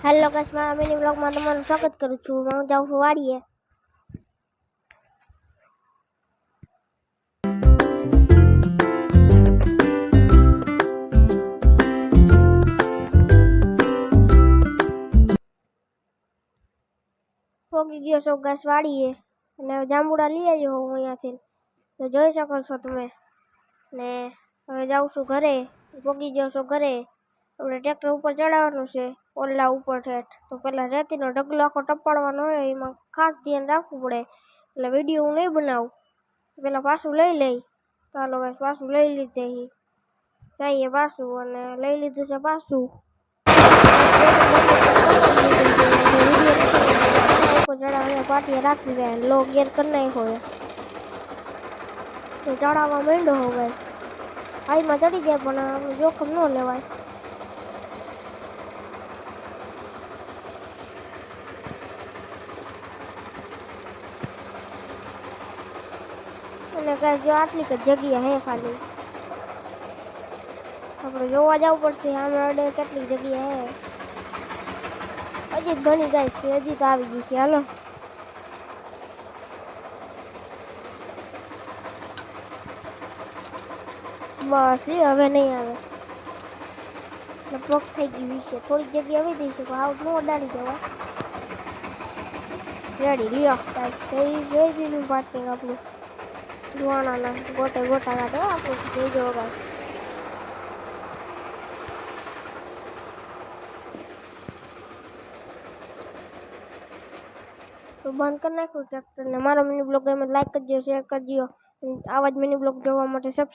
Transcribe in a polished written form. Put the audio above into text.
Hello guys, મારા mini બ્લોગમાં તમારું સ્વાગત કરું છું. હું જાઉં છું વાડીએ. પોગી ગયો છો ગાઈસ વાડીએ અને જાંબુડા લઈ આવ્યો હું અહીંયાથી, તો જોઈ શકો છો તમે. ને હવે જાઉં છું ઘરે. પોગી ગયો છો ઘરે. આપણે ટ્રેક્ટર ઉપર ચડાવવાનું છે ઓલા ઉપર ઠેઠ. તો પેલા રેતીનો ઢગલો આખો ટપાડવાનો હોય, એમાં ખાસ ધ્યાન રાખવું પડે. એટલે વિડીયો હું નહીં બનાવું, પેલા પાછું લઈ લઈ. ચાલો ભાઈ, પાછું લઈ લીધે જઈએ પાછું, અને લઈ લીધું છે પાછું. ઉપર ચડાવવા પાટીએ રાખી જાય, લો ગેર કરી નાખ્યો તો ચડાવવા માંડ્યો હવે. હાઈમાં ચડી જાય પણ જોખમ ન લેવાય. અને કઈ જો આટલી જ જગ્યા હે ખાલી. આપણે જોવા જવું પડશે આમળે કેટલી જગ્યા હે. હજી ઘણી ગાય છે, હજી તો આવી ગઈ છે. હાલો બસ લે, હવે નહીં આવે. લગભગ થઈ ગઈ છે, થોડીક જગ્યા આવી ગઈ છે પણ આઉટ નો અડાડી જવાય. રેડી લ્યો ગાઈસ, જોઈ દીધું પાર્કિંગ આપણું. જુવાણાના ગોટે ગોટા કાઢો આપણું, જોઈ ગાઈસ. તો બંધ કરી નાખ્યું ટ્રેક્ટર ને. મારો મિની બ્લોગ ગમે લાઈક કરજો, શેર કરજો. આવા જ મિની બ્લોગ જોવા માટે સબસ્ક્રાઇબ